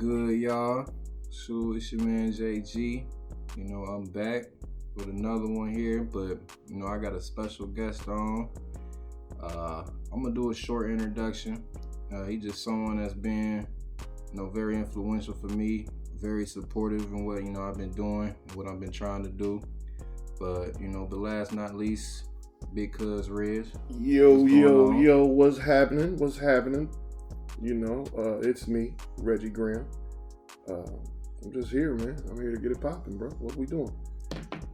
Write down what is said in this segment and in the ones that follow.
good, y'all? So it's your man JG. I'm back with another one here, but I got a special guest on. I'm gonna do a short introduction. He's just someone that's been, very influential for me, very supportive in what I've been doing, what I've been trying to do. But but last not least, Big Cuz Riz. Yo, what's happening? It's me, Reggie Graham. I'm just here, man. I'm here to get it popping, bro. What we doing?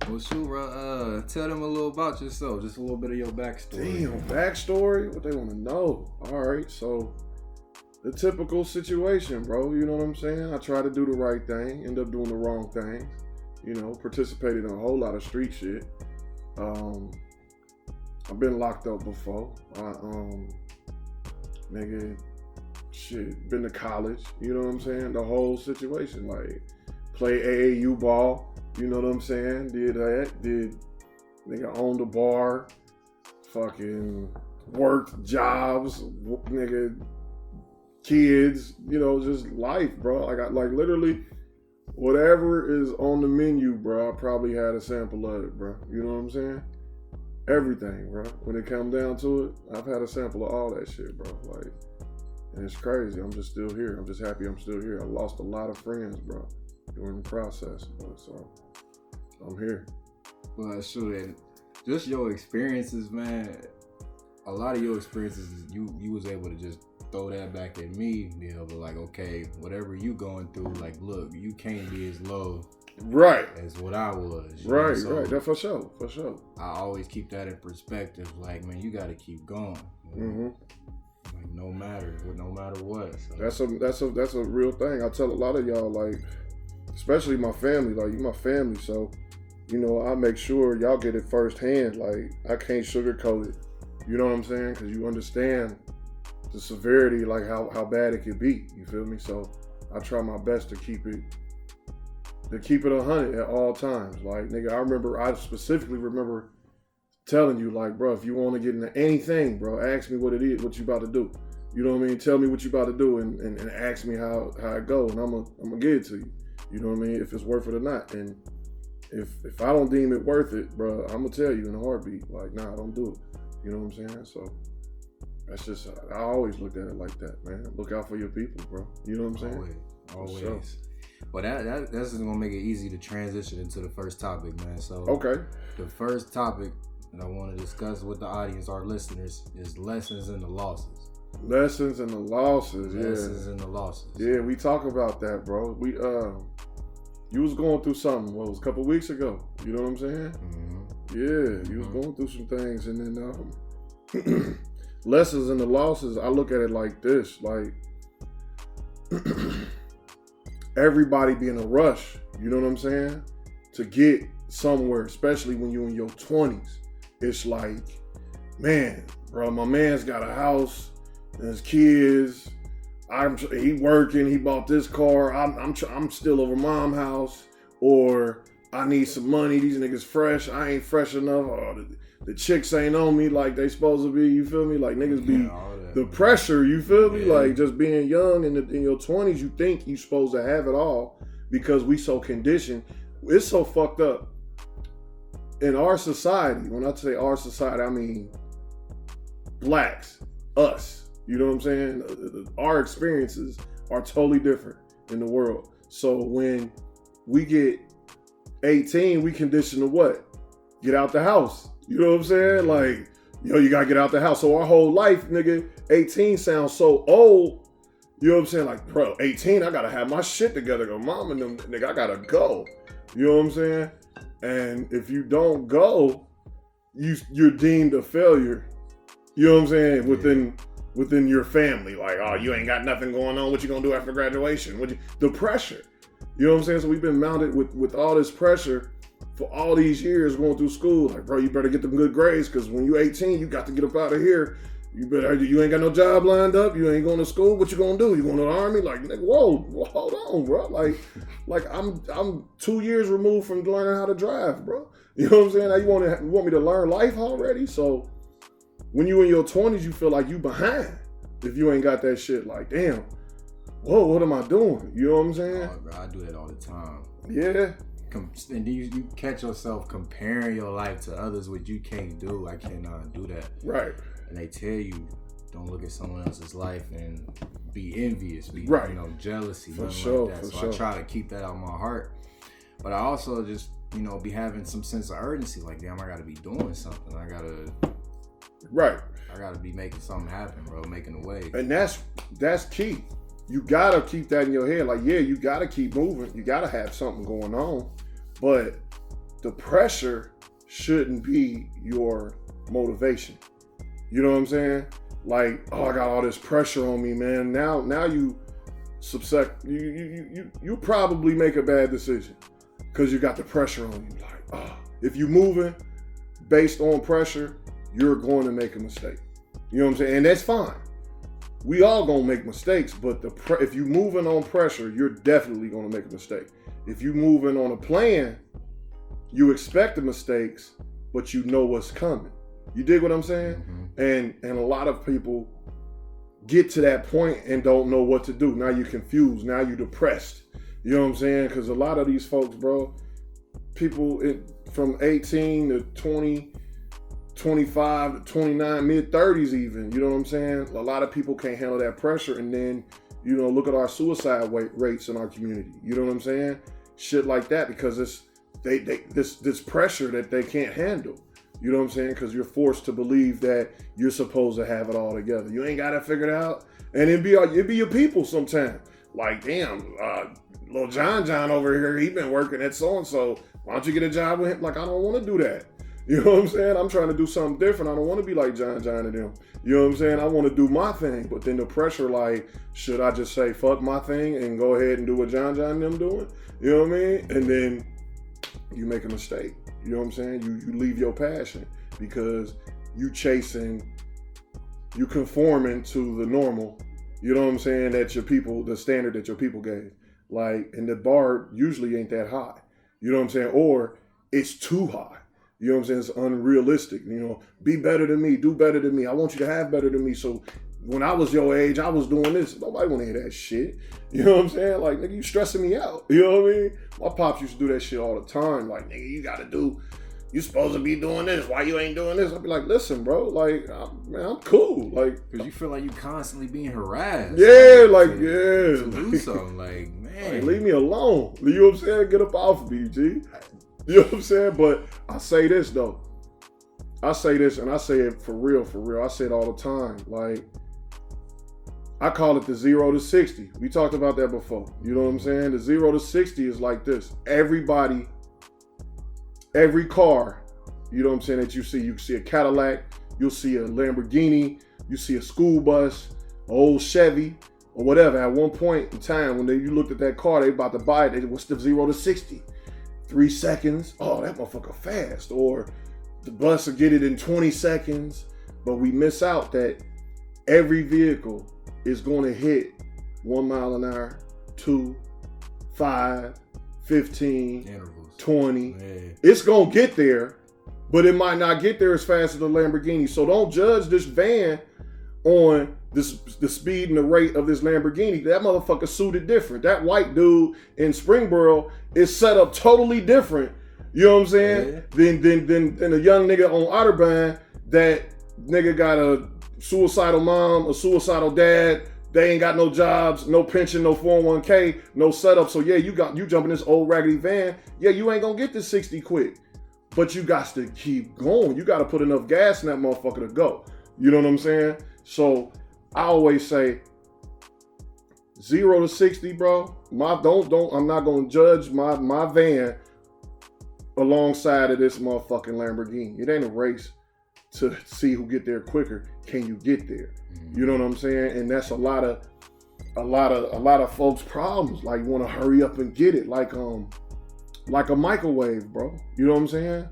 Well, shoot, bro. Tell them a little about yourself, just a little bit of your backstory. Damn, backstory? What they want to know? All right, so the typical situation, bro. You know what I'm saying? I try to do the right thing, end up doing the wrong thing. Participated in a whole lot of street shit. I've been locked up before. Been to college, you know what I'm saying? The whole situation, like, play AAU ball, you know what I'm saying? Owned a bar, fucking worked jobs, kids, just life, bro. Like literally, whatever is on the menu, bro, I probably had a sample of it, bro. You know what I'm saying? Everything, bro. When it comes down to it, I've had a sample of all that shit, bro. Like, and it's crazy. I'm just still here. I'm just happy I'm still here. I lost a lot of friends, bro, during the process, bro. So I'm here. Well, sure. Just your experiences, man. A lot of your experiences, you was able to just throw that back at me, be able to like, okay, whatever you going through, like, look, you can't be as low, right, as what I was. Right. That's for sure. I always keep that in perspective. Like, man, you got to keep going. Mm-hmm. Like, no matter what. So. That's a real thing. I tell a lot of y'all, like, especially my family, like, you my family, so I make sure y'all get it firsthand. Like, I can't sugarcoat it. You know what I'm saying? Because you understand the severity, like how bad it could be. You feel me? So I try my best to keep it 100 at all times. Like, nigga, I specifically remember telling you, like, bro, if you want to get into anything, bro, ask me what it is, what you about to do. You know what I mean? Tell me what you about to do and ask me how it go, and I'm gonna give it to you. You know what I mean? If it's worth it or not. And if I don't deem it worth it, bro, I'm gonna tell you in a heartbeat, like, nah, don't do it. You know what I'm saying? So that's just, I always looked at it like that, man. Look out for your people, bro. You know what I'm saying? Always. Sure. Well, that's just gonna make it easy to transition into the first topic, man. So okay, the first topic that I want to discuss with the audience, our listeners, is lessons and the losses. Lessons and the losses. Yeah, we talk about that, bro. We you was going through something. What was a couple weeks ago? You know what I'm saying? Mm-hmm. Yeah, you was going through some things, and then lessons and the losses. I look at it like this: like everybody be in a rush. You know what I'm saying? To get somewhere, especially when you're in your 20s. It's like, man, bro, my man's got a house and his kids. He working. He bought this car. I'm still over mom's house. Or I need some money. These niggas fresh. I ain't fresh enough. Or the chicks ain't on me like they supposed to be. You feel me? Like, niggas be the pressure. You feel me? Like, just being young in your 20s, you think you supposed to have it all because we so conditioned. It's so fucked up. In our society, when I say our society, I mean blacks, us. You know what I'm saying? Our experiences are totally different in the world. So when we get 18, we condition to what? Get out the house. You know what I'm saying? Like, you gotta get out the house. So our whole life, nigga, 18 sounds so old. You know what I'm saying? Like, bro, 18, I gotta have my shit together. Go, mom and them, nigga, I gotta go. You know what I'm saying? And if you don't go, you're deemed a failure. You know what I'm saying? Within your family, like, oh, you ain't got nothing going on. What you gonna do after graduation? The pressure. You know what I'm saying? So we've been mounted with all this pressure for all these years going through school. Like, bro, you better get them good grades because when you're 18, you got to get up out of here. You ain't got no job lined up. You ain't going to school. What you gonna do? You going to the army? Like, nigga, whoa, hold on, bro. Like I'm 2 years removed from learning how to drive, bro. You know what I'm saying? Now you want me to learn life already? So when you in your 20s, you feel like you behind if you ain't got that shit. Like, damn, whoa, what am I doing? You know what I'm saying? Oh, bro, I do that all the time. Yeah. And then you catch yourself comparing your life to others, which you can't do. I cannot do that. Right. And they tell you, don't look at someone else's life and be envious, be right. Jealousy, for nothing sure, like that. So sure. I try to keep that out of my heart. But I also just, be having some sense of urgency. Like, damn, I gotta be doing something. I gotta be making something happen, bro, making a way. And that's key. You gotta keep that in your head. Like, yeah, you gotta keep moving. You gotta have something going on. But the pressure shouldn't be your motivation. You know what I'm saying? Like, oh, I got all this pressure on me, man. Now you you probably make a bad decision because you got the pressure on you. Like, oh, if you moving based on pressure, you're going to make a mistake. You know what I'm saying? And that's fine. We all gonna make mistakes, but if you moving on pressure, you're definitely gonna make a mistake. If you moving on a plan, you expect the mistakes, but you know what's coming. You dig what I'm saying? Mm-hmm. And a lot of people get to that point and don't know what to do. Now you're confused. Now you're depressed. You know what I'm saying? Because a lot of these folks, bro, people from 18 to 20, 25 to 29, mid-30s even. You know what I'm saying? A lot of people can't handle that pressure. And then, look at our suicide rates in our community. You know what I'm saying? Shit like that, because it's this pressure that they can't handle. You know what I'm saying? Because you're forced to believe that you're supposed to have it all together. You ain't got it figured out. And it be your people sometimes. Like, damn, little John over here, he been working at so-and-so. Why don't you get a job with him? Like, I don't want to do that. You know what I'm saying? I'm trying to do something different. I don't want to be like John and them. You know what I'm saying? I want to do my thing. But then the pressure, like, should I just say fuck my thing and go ahead and do what John and them doing? You know what I mean? And then you make a mistake. You know what I'm saying? You leave your passion because you conforming to the normal, you know what I'm saying, that your people, the standard that your people gave. Like, and the bar usually ain't that high. You know what I'm saying? Or it's too high. You know what I'm saying? It's unrealistic. Be better than me, do better than me. I want you to have better than me. So when I was your age, I was doing this. Nobody want to hear that shit. You know what I'm saying? Like, nigga, you stressing me out. You know what I mean? My pops used to do that shit all the time. Like, nigga, you supposed to be doing this. Why you ain't doing this? I'd be like, listen, bro. Like, man, I'm cool. Like, because you feel like you constantly being harassed. Yeah, to do something. Like, man, like, leave me alone. You know what I'm saying? Get up off of me, G. You know what I'm saying? But I say this though. I say this, and I say it for real. I say it all the time. Like, I call it the 0 to 60. We talked about that before. You know what I'm saying? The 0 to 60 is like this. Every car, you know what I'm saying, that you can see a Cadillac, you'll see a Lamborghini, you see a school bus, an old Chevy, or whatever. At one point in time, when you looked at that car, they about to buy it, what's the 0 to 60? 3 seconds. Oh, that motherfucker fast. Or the bus will get it in 20 seconds. But we miss out that every vehicle is going to hit 1 mile an hour, 2, 5, 15, intervals. 20. Man. It's going to get there, but it might not get there as fast as the Lamborghini. So don't judge this van on the speed and the rate of this Lamborghini. That motherfucker suited different. That white dude in Springboro is set up totally different, you know what I'm saying, than a young nigga on Otterbein. That nigga got a suicidal mom, a suicidal dad. They ain't got no jobs, no pension, no 401k, no setup. So yeah, you jump in this old raggedy van. Yeah, you ain't gonna get this 60 quick, but you got to keep going. You got to put enough gas in that motherfucker to go. You know what I'm saying? So I always say 0 to 60, bro. I'm not gonna judge my van alongside of this motherfucking Lamborghini. It ain't a race to see who get there quicker. Can you get there? You know what I'm saying? And that's a lot of folks' problems. Like, you want to hurry up and get it, like a microwave, bro. You know what I'm saying?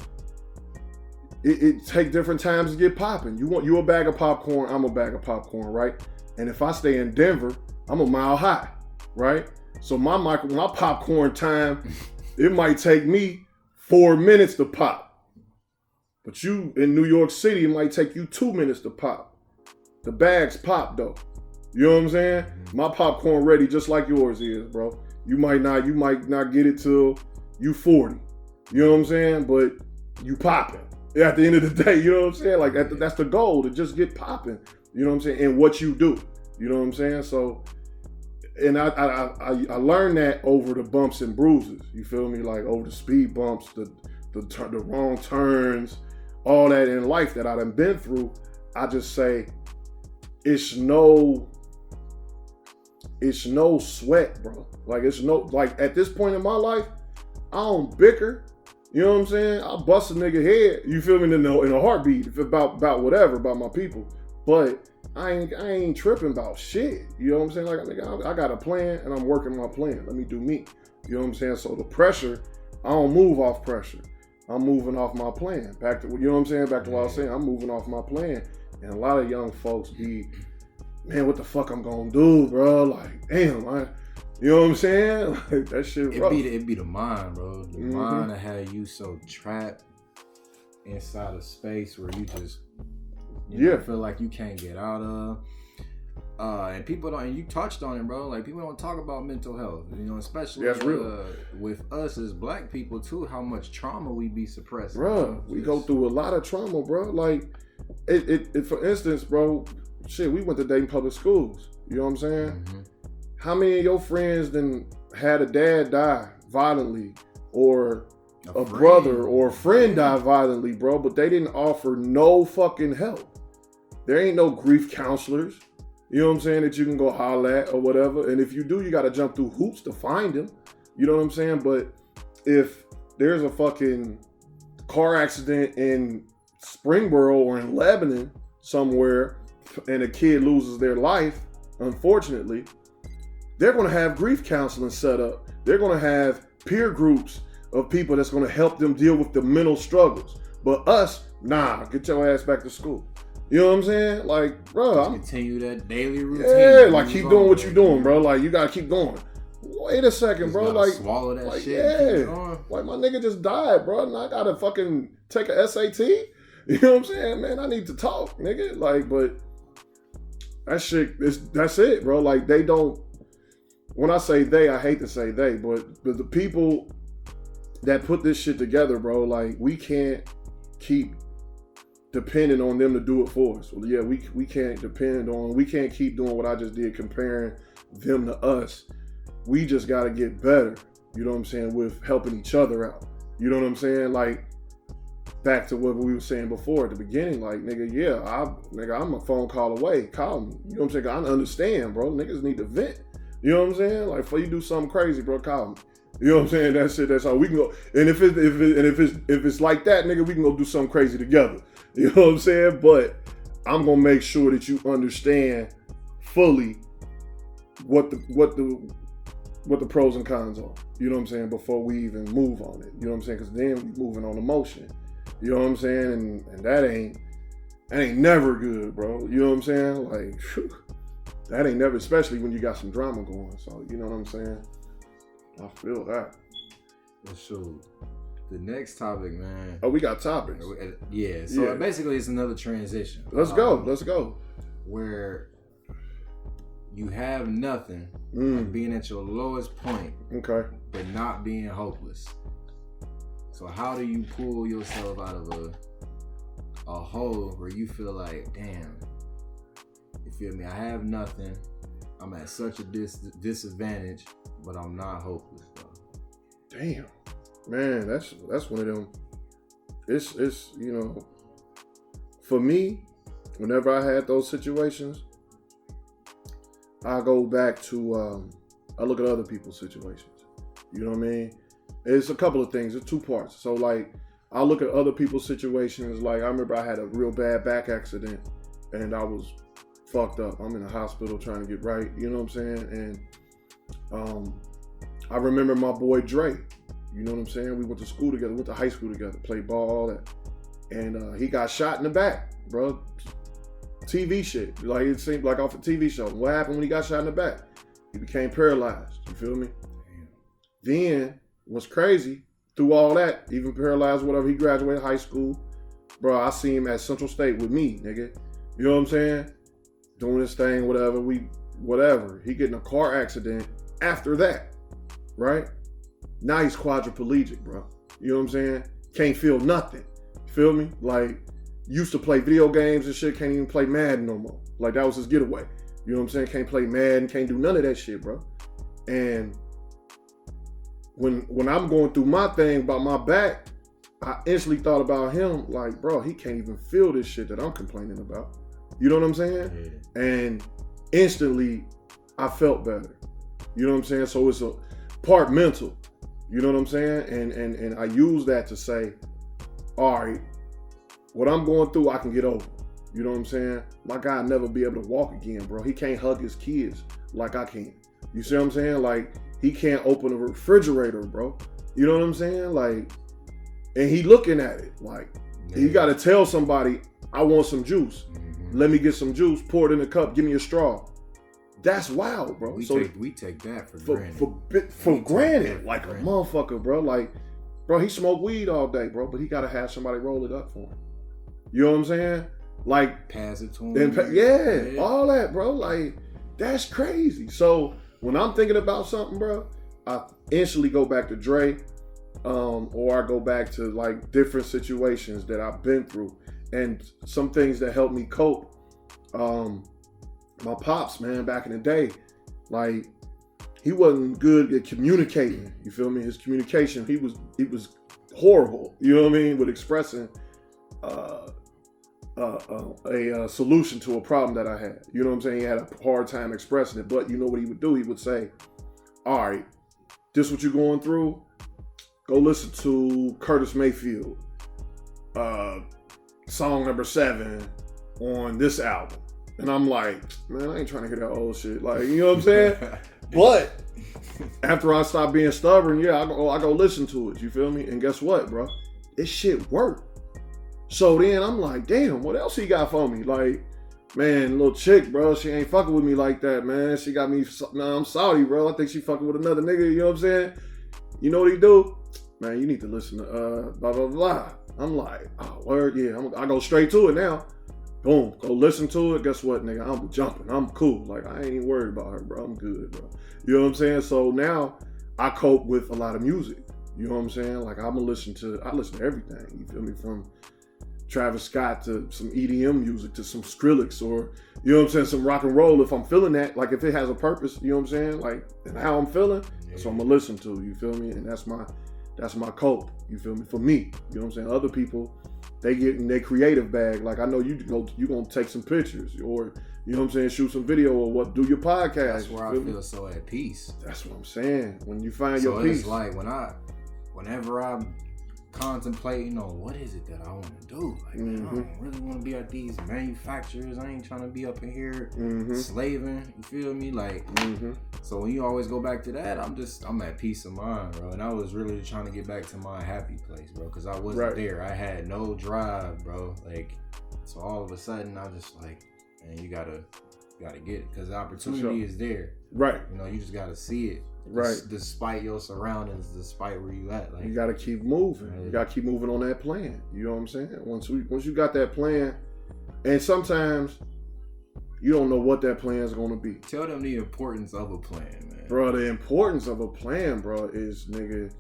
It take different times to get popping. You a bag of popcorn, I'm a bag of popcorn, right? And if I stay in Denver, I'm a mile high, right? So my popcorn time, it might take me 4 minutes to pop. But you in New York City, it might take you 2 minutes to pop. The bags pop though. You know what I'm saying? My popcorn ready just like yours is, bro. You might not get it till you 40. You know what I'm saying? But you popping. At the end of the day, you know what I'm saying? Like that's the goal, to just get popping. You know what I'm saying? And what you do. You know what I'm saying? So, and I learned that over the bumps and bruises. You feel me? Like over the speed bumps, the wrong turns, all that in life that I done been through. I just say it's no sweat, bro. Like at this point in my life, I don't bicker. You know what I'm saying? I'll bust a nigga head. You feel me? In a heartbeat about whatever, about my people. But I ain't tripping about shit. You know what I'm saying? Like I got a plan and I'm working my plan. Let me do me. You know what I'm saying? So the pressure, I don't move off pressure. I'm moving off my plan. Back to, you know what I'm saying? Back to what I was saying. I'm moving off my plan. And a lot of young folks be, man, what the fuck I'm gonna do, bro? Like, damn, you know what I'm saying? Like, that shit rough. It be the mind, bro. The mind that had you so trapped inside a space where you just feel like you can't get out of. And people don't, and you touched on it, bro. Like, people don't talk about mental health, you know, especially with us as black people too, how much trauma we be suppressing. Bro, we go through a lot of trauma, bro. Like, it for instance, bro, shit, we went to Dayton Public Schools. You know what I'm saying? Mm-hmm. How many of your friends then had a dad die violently, or a brother or a friend die violently, bro, but they didn't offer no fucking help? There ain't no grief counselors, you know what I'm saying, that you can go holler at or whatever. And if you do, you got to jump through hoops to find them. You know what I'm saying? But if there's a fucking car accident in Springboro or in Lebanon somewhere and a kid loses their life, unfortunately, they're going to have grief counseling set up. They're going to have peer groups of people that's going to help them deal with the mental struggles. But us, nah, get your ass back to school. You know what I'm saying? Like, bro, continue that daily routine. Yeah, like keep doing what you're doing, bro. Like, you got to keep going. Wait a second, bro. Like, swallow that like, shit. Yeah. Like, my nigga just died, bro. And I got to fucking take a SAT. You know what I'm saying? Man, I need to talk, nigga. Like, but that shit, that's it, bro. Like, they don't. When I say they, I hate to say they, but the people that put this shit together, bro, like, we can't keep depending on them to do it for us. Well, yeah, we can't we can't keep doing what I just did, comparing them to us. We just got to get better, you know what I'm saying, with helping each other out. You know what I'm saying? Like, back to what we were saying before at the beginning, like, nigga, yeah, I'm a phone call away. Call me. You know what I'm saying? I understand, bro. Niggas need to vent. You know what I'm saying? Like, before you do something crazy, bro, call me. You know what I'm saying? That's it. That's how we can go. And if it's like that, nigga, we can go do something crazy together. You know what I'm saying? But I'm gonna make sure that you understand fully what the pros and cons are. You know what I'm saying? Before we even move on it. You know what I'm saying? Because then we moving on emotion. You know what I'm saying? And that ain't never good, bro. You know what I'm saying? Like, whew, that ain't never, especially when you got some drama going. So, you know what I'm saying? I feel that. Well, sure. The next topic, man. Oh, we got topics. Yeah. So basically, it's another transition. Let's go. Where you have nothing, like being at your lowest point, okay, but not being hopeless. So how do you pull yourself out of a hole where you feel like, damn, you feel me? I have nothing. I'm at such a disadvantage, but I'm not hopeless, bro. Damn, man, that's one of them. It's you know, for me, whenever I had those situations, I go back to I look at other people's situations. You know what I mean? It's a couple of things. It's two parts. So, like, I look at other people's situations. Like, I remember I had a real bad back accident and I was fucked up. I'm in the hospital trying to get right. You know what I'm saying? And I remember my boy Dre. You know what I'm saying? We went to school together, went to high school together, played ball, all that. And he got shot in the back, bro. TV shit. Like, it seemed like off a TV show. What happened when he got shot in the back? He became paralyzed. You feel me? Then, what's crazy, through all that, even paralyzed, whatever, he graduated high school. Bro, I see him at Central State with me, nigga. You know what I'm saying? Doing this thing, whatever. whatever. He get in a car accident after that, right? Now he's quadriplegic, bro. You know what I'm saying? Can't feel nothing. You feel me? Like, used to play video games and shit, can't even play Madden no more. Like, that was his getaway. You know what I'm saying? Can't play Madden, can't do none of that shit, bro. And when I'm going through my thing about my back, I instantly thought about him, like, bro, he can't even feel this shit that I'm complaining about. You know what I'm saying? Yeah. And instantly, I felt better. You know what I'm saying? So it's a part mental. You know what I'm saying? And I use that to say, all right, what I'm going through, I can get over. You know what I'm saying? My guy will never be able to walk again, bro. He can't hug his kids like I can. You see what I'm saying? Like, he can't open a refrigerator, bro. You know what I'm saying? Like, and he looking at it like, you got to tell somebody, I want some juice. Mm-hmm. Let me get some juice. Pour it in a cup. Give me a straw. That's wild, bro. We take that for granted. For granted, like a motherfucker, bro. Like, bro, he smoked weed all day, bro, but he got to have somebody roll it up for him. You know what I'm saying? Like, pass it to him. Yeah, all that, bro. Like, that's crazy. So when I'm thinking about something, bro, I instantly go back to Dre, or I go back to like different situations that I've been through and some things that help me cope. My pops, man, back in the day, like, he wasn't good at communicating. You feel me? His communication, he was horrible. You know what I mean? With expressing a solution to a problem that I had. You know what I'm saying? He had a hard time expressing it. But you know what he would do? He would say, all right, this what you're going through? Go listen to Curtis Mayfield, song number 7 on this album. And I'm like, man, I ain't trying to hear that old shit. Like, you know what I'm saying? But after I stopped being stubborn, yeah, I go listen to it. You feel me? And guess what, bro? This shit worked. So then I'm like, damn, what else he got for me? Like, man, little chick, bro, she ain't fucking with me like that, man. She got me, I'm sorry, bro. I think she fucking with another nigga, you know what I'm saying? You know what he do? Man, you need to listen to blah, blah, blah. I'm like, oh, word, yeah. I go straight to it now. Boom, go listen to it. Guess what, nigga? I'm jumping. I'm cool. Like, I ain't even worried about her, bro. I'm good, bro. You know what I'm saying? So now I cope with a lot of music. You know what I'm saying? Like, I listen to everything. You feel me? From Travis Scott to some EDM music to some Skrillex, or, you know what I'm saying, some rock and roll if I'm feeling that, like if it has a purpose, you know what I'm saying, like, and how I'm feeling, that's what I'm gonna listen to, you feel me? And that's my cope, you feel me, for me, you know what I'm saying? Other people, they get in their creative bag, like, I know you gonna take some pictures, or, you know what I'm saying, shoot some video, or do your podcast. That's where I feel so at peace. That's what I'm saying, when you find your peace. So it's like, whenever I'm contemplating on what is it that I want to do. Like, man, I don't really want to be at these manufacturers. I ain't trying to be up in here slaving. You feel me? Like, so when you always go back to that, I'm at peace of mind, bro. And I was really trying to get back to my happy place, bro, because I wasn't there. I had no drive, bro. Like, so all of a sudden, I just like, man, you gotta get it, because the opportunity is there. Right. You know, you just gotta see it. Right. Despite your surroundings, despite where you at. Like, you gotta keep moving. Right. You gotta keep moving on that plan. You know what I'm saying? Once you got that plan, and sometimes you don't know what that plan is gonna be. Tell them the importance of a plan, man. Bro, the importance of a plan, bro, is, nigga,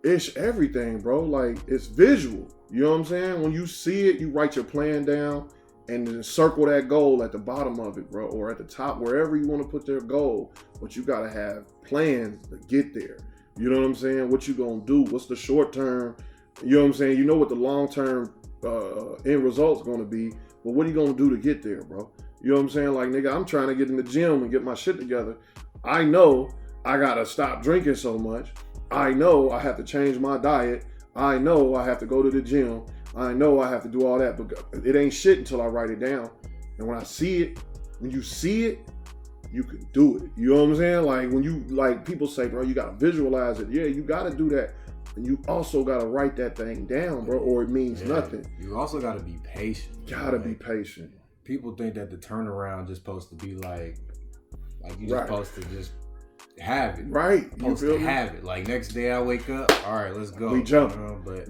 it's everything, bro. Like, it's visual. You know what I'm saying? When you see it, you write your plan down and then circle that goal at the bottom of it, bro, or at the top, wherever you want to put their goal. But you gotta have plans to get there. You know what I'm saying? What you gonna do? What's the short term? You know what I'm saying? You know what the long term end result's gonna be, but what are you gonna do to get there, bro? You know what I'm saying? Like, nigga, I'm trying to get in the gym and get my shit together. I know I gotta stop drinking so much. I know I have to change my diet. I know I have to go to the gym. I know I have to do all that, but it ain't shit until I write it down. And when I see it, when you see it, you can do it. You know what I'm saying? Like, when you, like, people say, bro, you gotta visualize it. Yeah, you gotta do that. And you also gotta write that thing down, bro, or it means nothing. You also gotta be patient. Be patient. People think that the turnaround just supposed to be like you just supposed to just have it. Right. You supposed to have it. Like, next day I wake up, all right, let's go. We jump. But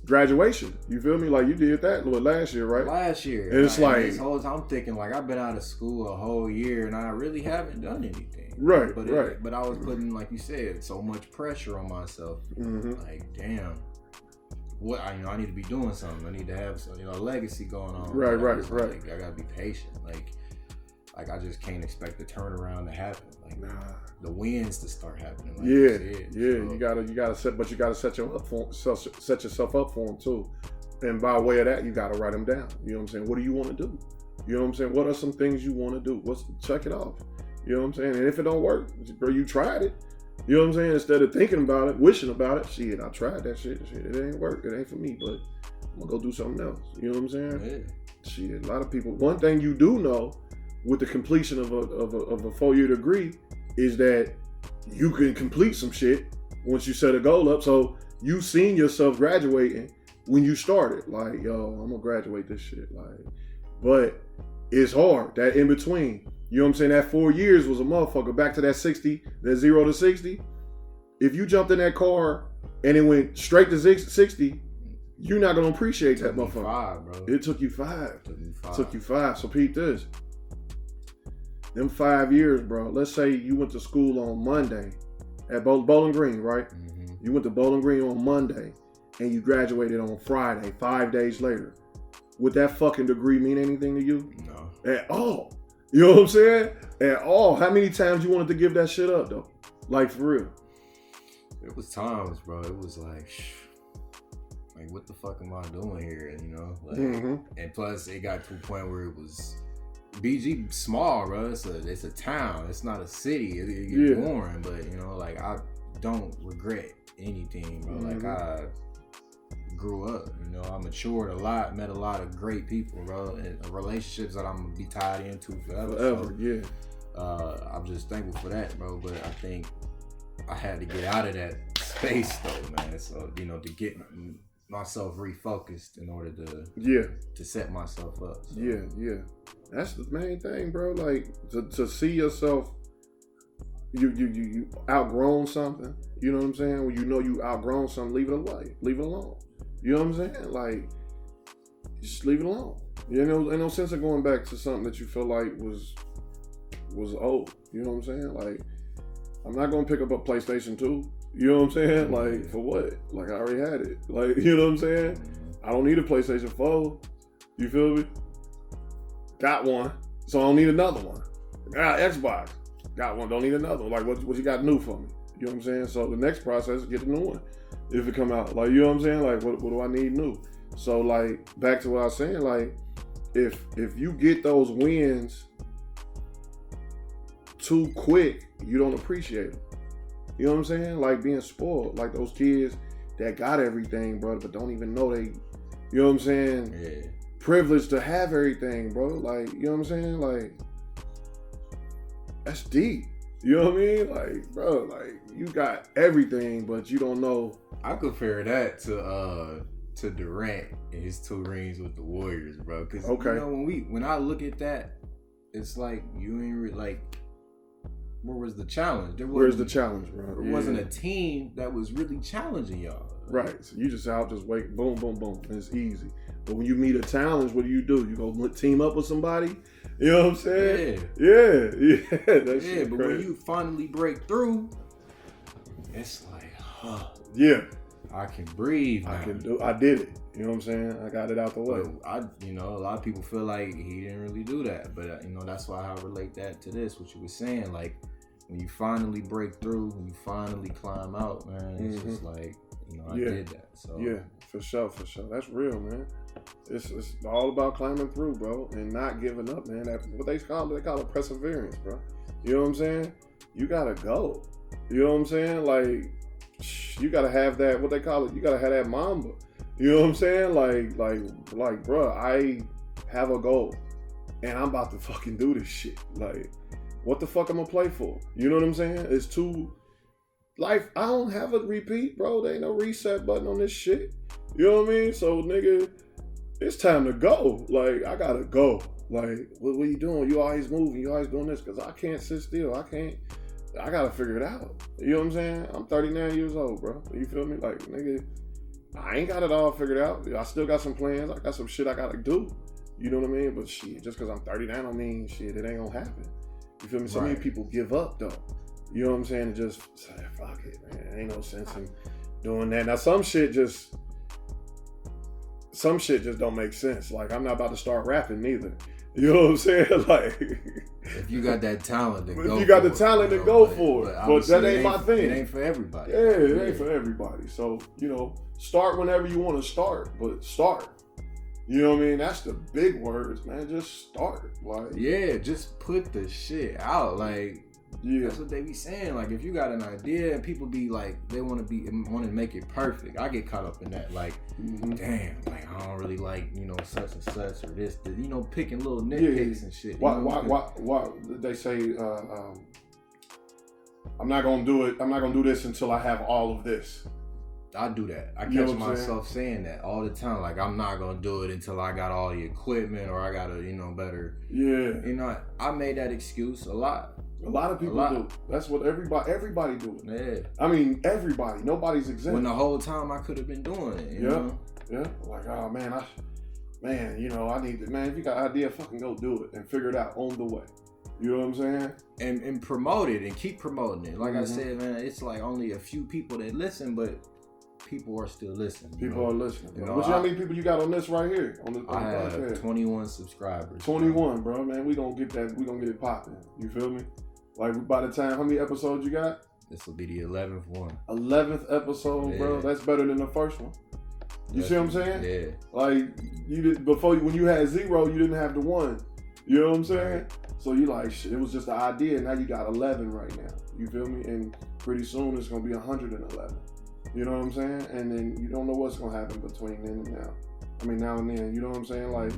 graduation. You feel me? Like you did that last year, right? Last year. And it's like this whole time I'm thinking like I've been out of school a whole year and I really haven't done anything. Right, but right. But I was putting, like you said, so much pressure on myself. Like, damn. What I need to be doing something. I need to have some, a legacy going on. Right. Like, I gotta be patient. Like I just can't expect the turnaround to happen. Like the wins to start happening. Like You gotta set yourself up for them too. And by way of that, you gotta write them down. You know what I'm saying? What do you want to do? You know what I'm saying? What are some things you want to do? Check it off. You know what I'm saying? And if it don't work, bro, you tried it. You know what I'm saying? Instead of thinking about it, wishing about it, shit, I tried that shit. It ain't work. It ain't for me, but I'm gonna go do something else. You know what I'm saying? Yeah. Shit, a lot of people. One thing you do know with the completion of a 4-year degree is that you can complete some shit once you set a goal up. So you seen yourself graduating when you started. Like, yo, I'm gonna graduate this shit. Like, but it's hard. That in between. You know what I'm saying? That 4 years was a motherfucker. Back to that 60, that 0 to 60. If you jumped in that car and it went straight to 60, you're not gonna appreciate that motherfucker. 5, bro. It took you 5. Took you 5. So peep this. Them 5 years, bro. Let's say you went to school on Monday at Bowling Green, right? Mm-hmm. You went to Bowling Green on Monday and you graduated on Friday, 5 days later. Would that fucking degree mean anything to you? No. At all. You know what I'm saying? At all. How many times you wanted to give that shit up, though? Like, for real. It was times, bro. It was like what the fuck am I doing here? And, like, and plus it got to a point where it was BG small, bro. It's a town. It's not a city. It gets boring, but like I don't regret anything, bro. Like I grew up, I matured a lot, met a lot of great people, bro, and relationships that I'm gonna be tied into forever. I'm just thankful for that, bro. But I think I had to get out of that space, though, man. So to get myself refocused in order to set myself up. So. Yeah. That's the main thing, bro. Like to see yourself, you outgrown something. You know what I'm saying? When you outgrown something, leave it away, leave it alone. You know what I'm saying? Like, just leave it alone. Ain't no sense of going back to something that you feel like was old. You know what I'm saying? Like, I'm not gonna pick up a PlayStation 2. You know what I'm saying? Like, for what? Like, I already had it. Like, you know what I'm saying? I don't need a PlayStation 4. You feel me? Got one, so I don't need another one. Got Xbox. Got one, don't need another one. Like, what you got new for me? You know what I'm saying? So the next process is get the new one. If it come out, like, you know what I'm saying? Like, what do I need new? So, like, back to what I was saying, like, if you get those wins too quick, you don't appreciate them. You know what I'm saying? Like being spoiled, like those kids that got everything, bro, but don't even know they, you know what I'm saying? Yeah. Privileged to have everything, bro. Like, you know what I'm saying? Like, that's deep. You know what I mean? Like, bro, like you got everything, but you don't know. I compare that to Durant and his 2 rings with the Warriors, bro. Because when I look at that, it's like you ain't like. Where was the challenge? Where's the challenge, bro? There wasn't a team that was really challenging y'all. Right. So you just out, just wait, boom, boom, boom, and it's easy. But when you meet a challenge, what do? You go team up with somebody? You know what I'm saying? Yeah. That's yeah, but crazy. When you finally break through, it's like, yeah, I can breathe now. I did it. You know what I'm saying? I got it out the way. A lot of people feel like he didn't really do that, but that's why I relate that to this. What you were saying, like when you finally break through, when you finally climb out, man, it's just like, I did that. So yeah, for sure. That's real, man. It's all about climbing through, bro, and not giving up, man. That's what they call it perseverance, bro. You know what I'm saying? You gotta go. You know what I'm saying? Like, you gotta have that, what they call it, you gotta have that mamba. You know what I'm saying? Like, bro, I have a goal and I'm about to fucking do this shit. Like, what the fuck I'm gonna play for? You know what I'm saying? It's too, life, I don't have a repeat, bro. There ain't no reset button on this shit. You know what I mean? So, nigga, it's time to go. Like, I gotta go. Like, what are you doing? You always moving. You always doing this because I can't sit still. I gotta figure it out. You know what I'm saying? I'm 39 years old, bro. You feel me? Like, nigga, I ain't got it all figured out. I still got some plans. I got some shit I gotta do. You know what I mean? But shit, just because I'm 39 don't mean shit, it ain't gonna happen. You feel me? So many people give up though. You know what I'm saying? And just say, fuck it, man. Ain't no sense in doing that. Now some shit just don't make sense. Like I'm not about to start rapping neither. You know what I'm saying? Like if you got that talent, then if you got the talent, then go for it. But that ain't my thing. It ain't for everybody. Yeah, it ain't for everybody. So, you know, start whenever you want to start, but start. You know what I mean? That's the big words, man. Just start. Like, yeah, just put the shit out. Like, yeah, that's what they be saying. Like, if you got an idea and people be like, they want to make it perfect. I get caught up in that. Like, damn, like I don't really like, you know, such and such or this, you know, picking little nitpicks and shit. Why they say I'm not gonna do it. I'm not gonna do this until I have all of this. I do that. I catch myself saying that all the time. Like, I'm not going to do it until I got all the equipment or I got a, you know, better. Yeah. You know, I made that excuse a lot. A lot of people do. That's what everybody do. Yeah. I mean, everybody. Nobody's exempt. When the whole time I could have been doing it. You know? Yeah. Like, oh, man, you know, I need to, man, if you got an idea, fucking go do it and figure it out on the way. You know what I'm saying? And promote it and keep promoting it. Like I said, man, it's like only a few people that listen, but people are still listening. People are listening. You know, how many people you got on this right here? I have 21 subscribers. 21, bro. Man, we gonna get that. We gonna get it popping. You feel me? Like by the time, how many episodes you got? This will be the 11th one. 11th episode, bro. That's better than the first one. You see what I'm saying? Yeah. Like you did before when you had 0, you didn't have the 1. You know what I'm saying? Right. So you like shit. It was just an idea. Now you got 11 right now. You feel me? And pretty soon it's gonna be 111. You know what I'm saying? And then you don't know what's gonna happen between then and now. I mean, now and then. You know what I'm saying? Like,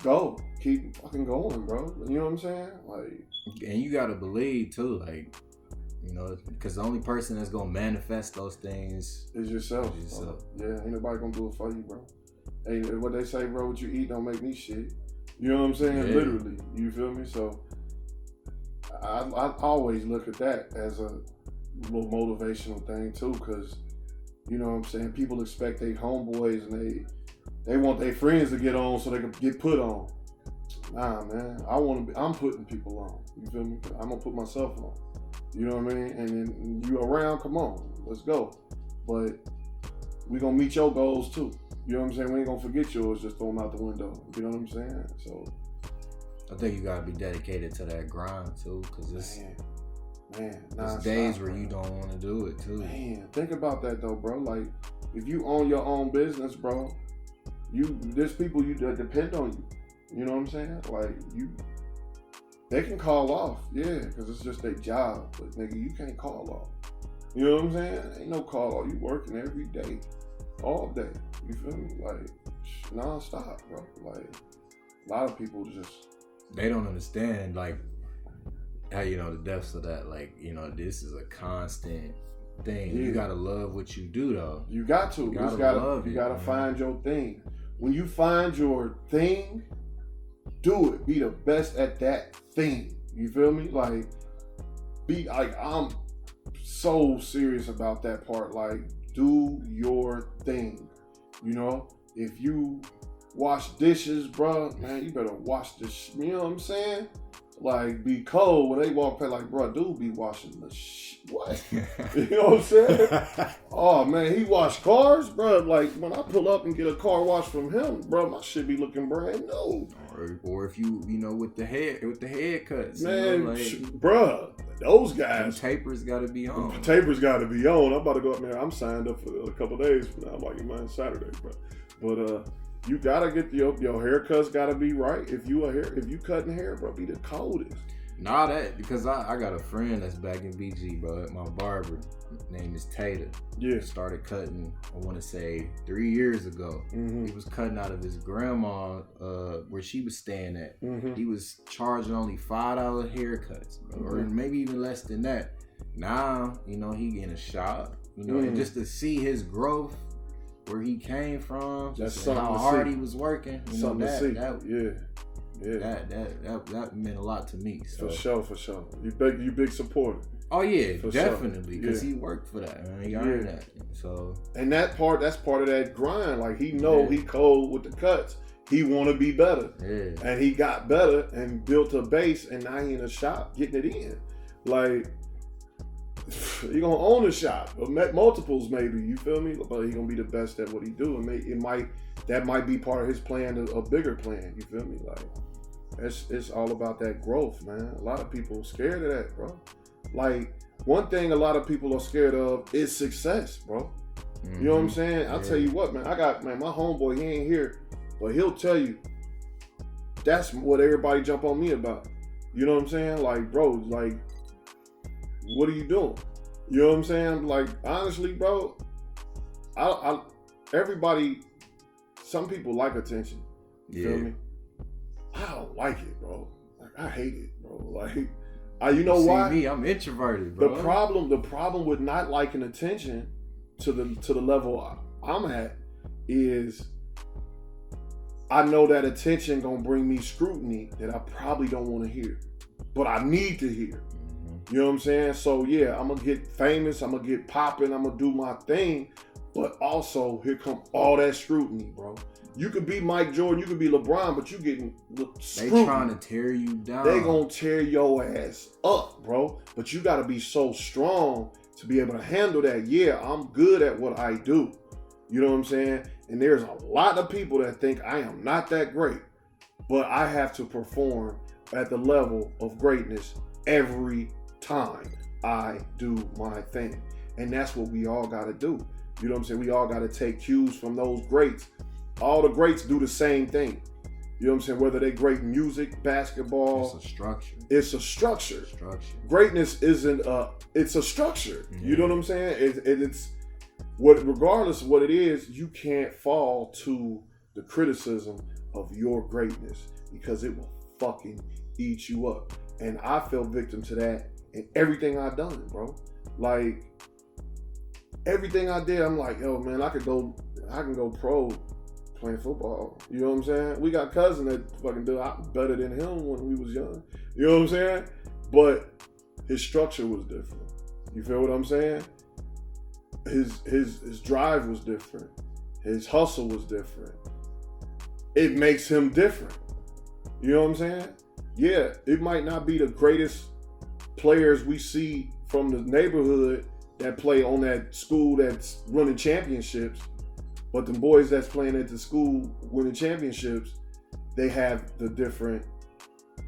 go, keep fucking going, bro. You know what I'm saying? Like, and you gotta believe too, like, you know, because the only person that's gonna manifest those things is yourself. Yeah, ain't nobody gonna do it for you, bro. Hey, what they say, bro? What you eat don't make me shit. You know what I'm saying? Yeah. Literally. You feel me? So I always look at that as a little motivational thing too, because you know what I'm saying, people expect their homeboys and they want their friends to get on so they can get put on. Nah, man, I'm putting people on. You feel me? I'm gonna put myself on. You know what I mean? And then you around, come on, let's go. But we gonna meet your goals too. You know what I'm saying? We ain't gonna forget yours, just throw them out the window. You know what I'm saying? So I think you gotta be dedicated to that grind too, because it's there's days where you don't want to do it too. Man, think about that though, bro. Like, if you own your own business, bro, there's people that depend on you. You know what I'm saying? Like, they can call off, because it's just their job. But nigga, you can't call off. You know what I'm saying? Ain't no call off. You working every day, all day. You feel me? Like, non-stop, bro. Like, a lot of people they don't understand, like, how, you know, the depths of that. Like, you know, this is a constant thing. You gotta love what you do, though. You got to. You gotta find your thing. When you find your thing, do it. Be the best at that thing. You feel me? Like, I'm so serious about that part. Like, do your thing. You know, if you wash dishes, bro, man, you better wash this. You know what I'm saying? Like, be cold when they walk past, like, bro, dude be washing the what? You know what I'm saying? Oh, man, he washed cars, bro. Like, when I pull up and get a car wash from him, bro, my shit be looking brand new. Or if you know, with the haircuts. Man, you know, like, bro, those guys. Tapers gotta be on. Tapers gotta be on. I'm about to go up there. I'm signed up for a couple days from now. I'm like, mine Saturday, bro. But, you gotta get your haircuts gotta be right. If you cutting hair, bro, be the coldest. Nah, because I got a friend that's back in BG, bro. My barber name is Tater. Yeah. Started cutting, I want to say 3 years ago. Mm-hmm. He was cutting out of his grandma, where she was staying at. Mm-hmm. He was charging only $5 haircuts, bro, or maybe even less than that. Now, you know, he in a shop, you know, and just to see his growth, where he came from, just how hard he was working, you know, that meant a lot to me. So. For sure. You big supporter. Oh yeah, For definitely, because sure. he worked for that, man. He earned that. So, and that's part of that grind. Like he know Yeah. he cold with the cuts. He want to be better, yeah. and he got better and built a base. And now he in a shop getting it in. Like he gonna own the shop, or multiples maybe. You feel me? But he gonna be the best at what he do, and that might be part of his plan, a bigger plan. You feel me? Like it's all about that growth, man. A lot of people scared of that, bro. Like one thing a lot of people are scared of is success, bro. Mm-hmm. You know what I'm saying? I'll tell you what, man. My homeboy, he ain't here, but he'll tell you that's what everybody jump on me about. You know what I'm saying? Like, bro, like, what are you doing? You know what I'm saying? Like, honestly, bro, everybody, some people like attention. You feel me? I don't like it, bro. Like, I hate it, bro. Like, you know why? Me, I'm introverted, bro. The problem with not liking attention to the level I'm at is I know that attention gonna bring me scrutiny that I probably don't want to hear, but I need to hear. You know what I'm saying? So yeah, I'm gonna get famous, I'm gonna get popping, I'm gonna do my thing, but also here come all that scrutiny, bro. You could be Mike Jordan, you could be LeBron, but you getting scrutiny. They trying to tear you down. They gonna tear your ass up, bro. But you gotta be so strong to be able to handle that. Yeah, I'm good at what I do. You know what I'm saying? And there's a lot of people that think I am not that great, but I have to perform at the level of greatness every time I do my thing. And that's what we all gotta do. You know what I'm saying? We all gotta take cues from those greats. All the greats do the same thing. You know what I'm saying? Whether they great in music, basketball. It's a structure. It's a structure. Greatness isn't it's a structure. Mm-hmm. You know what I'm saying? It's what, regardless of what it is, you can't fall to the criticism of your greatness because it will fucking eat you up. And I fell victim to that in everything I've done, bro. Like everything I did, I'm like, yo, man, I can go pro playing football. You know what I'm saying? We got cousin that fucking do better than him when we was young. You know what I'm saying? But his structure was different. You feel what I'm saying? His drive was different. His hustle was different. It makes him different. You know what I'm saying? Yeah, it might not be the greatest players we see from the neighborhood that play on that school that's running championships, but the boys that's playing at the school winning championships, they have the different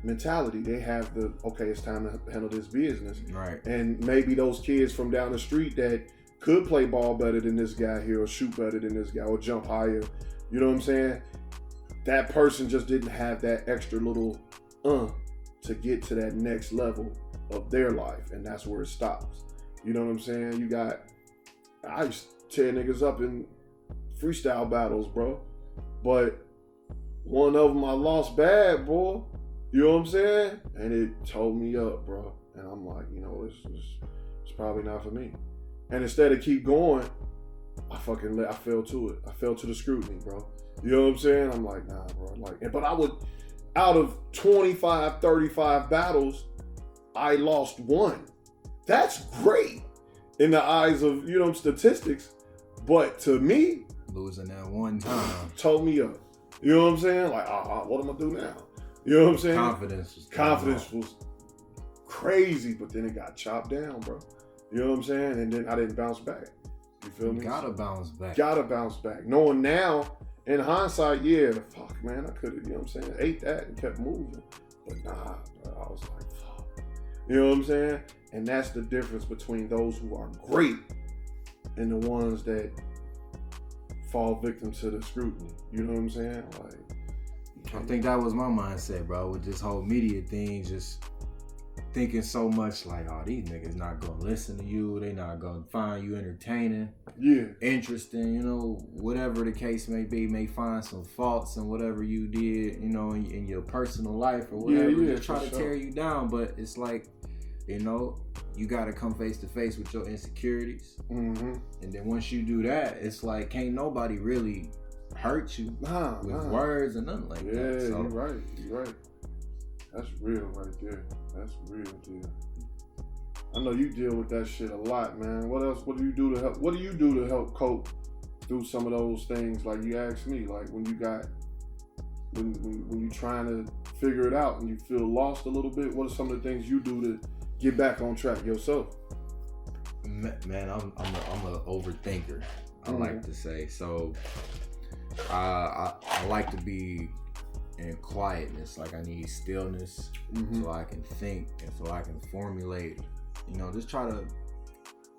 mentality. They have the, okay, it's time to handle this business. Right. And maybe those kids from down the street that could play ball better than this guy here, or shoot better than this guy, or jump higher, you know what I'm saying? That person just didn't have that extra little to get to that next level of their life, and that's where it stops. You know what I'm saying? I used to tear niggas up in freestyle battles, bro. But one of them I lost bad, boy. You know what I'm saying? And it tore me up, bro. And I'm like, you know, it's probably not for me. And instead of keep going, I fell to it. I fell to the scrutiny, bro. You know what I'm saying? I'm like, nah, bro. But I would, out of 25, 35 battles, I lost one. That's great in the eyes of, you know, statistics. But to me, losing that one time tore me up. You know what I'm saying? Like, what am I do now? You know what I'm saying? Confidence was crazy, but then it got chopped down, bro. You know what I'm saying? And then I didn't bounce back. You feel me? Gotta bounce back. Gotta bounce back. Knowing now, in hindsight, yeah, fuck, man, I could have, you know what I'm saying, ate that and kept moving. But nah, bro, I was like, fuck. You know what I'm saying? And that's the difference between those who are great and the ones that fall victim to the scrutiny. You know what I'm saying? Like, I think that was my mindset, bro, with this whole media thing, just thinking so much like, oh, these niggas not gonna listen to you, they not gonna find you entertaining, interesting, you know, whatever the case may be, may find some faults in whatever you did, you know, in your personal life or whatever, just try to tear you down. But it's like, you know, you gotta come face to face with your insecurities. And then once you do that, it's like, can't nobody really hurt you with words and nothing like that. Yeah, So, you're right. That's real right there. That's real deal. I know you deal with that shit a lot, man. What else? What do you do to help? What do you do to help cope through some of those things? Like you asked me, like when you trying to figure it out and you feel lost a little bit. What are some of the things you do to get back on track yourself? Man, I'm a overthinker. I like to say so. I like to be in quietness. Like I need stillness so I can think and so I can formulate. Just try to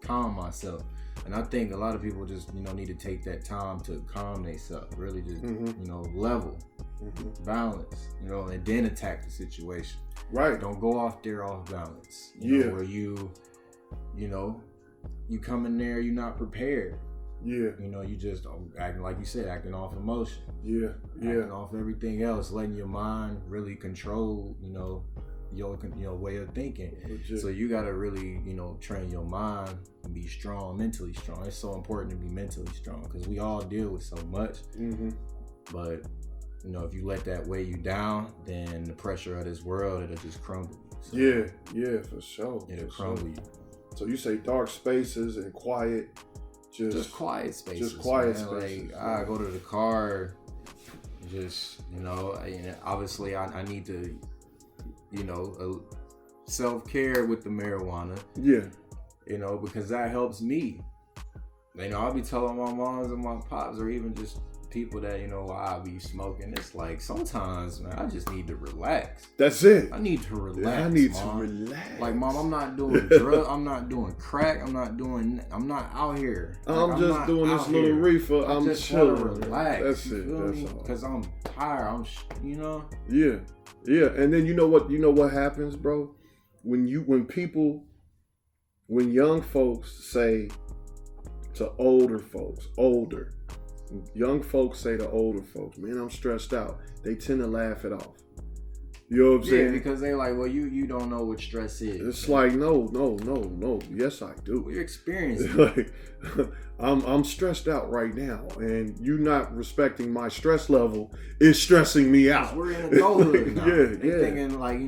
calm myself. And I think a lot of people just need to take that time to calm themselves. Really just level, balance. And then attack the situation. Right. Don't go off there off balance. Where you come in there, you're not prepared. Yeah. You just acting like you said, acting off emotion. Yeah. Acting off everything else, letting your mind really control, your way of thinking. Legit. So you gotta really, train your mind and be strong, mentally strong. It's so important to be mentally strong because we all deal with so much. But if you let that weigh you down, then the pressure of this world, it'll just crumble you. So yeah, for sure. It'll crumble you. So you say dark spaces and quiet. Just quiet spaces. Just quiet spaces. Like I go to the car, just obviously I need to, self-care with the marijuana. Yeah. Because that helps me. I'll be telling my moms and my pops, or even just people that I be smoking. It's like sometimes, man, I just need to relax. That's it. I need to relax. I need Mom. to relax. Like, Mom, I'm not doing drugs. I'm not doing crack. I'm not out here. I'm just doing this little reefer. I'm just chilling. Relax. That's it. That's all. Because I'm tired. Yeah. And then you know what happens, bro? When young folks say to young folks say to older folks, man, I'm stressed out. They tend to laugh it off. You know what I'm saying? Yeah, because they like, well, you don't know what stress is. It's like, no. Yes, I do. We're experiencing. Like, I'm stressed out right now, and you not respecting my stress level is stressing me out. We're in adulthood now. Yeah. Thinking like,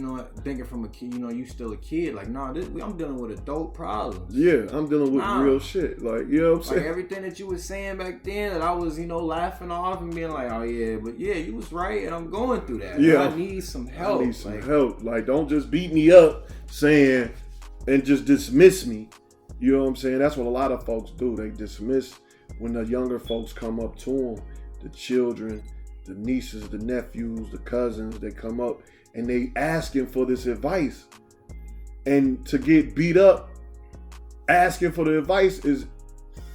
thinking from a kid, you still a kid. Like, nah, I'm dealing with adult problems. Yeah, I'm dealing with real shit. Like, you know what I'm saying? Like everything that you was saying back then that I was, laughing off and being like, oh yeah, but yeah, you was right, and I'm going through that. Yeah, I need some help. I need some help. Like, don't just beat me up saying and just dismiss me. You know what I'm saying? That's what a lot of folks do. They dismiss when the younger folks come up to them, the children, the nieces, the nephews, the cousins, they come up and they asking for this advice. And to get beat up asking for the advice is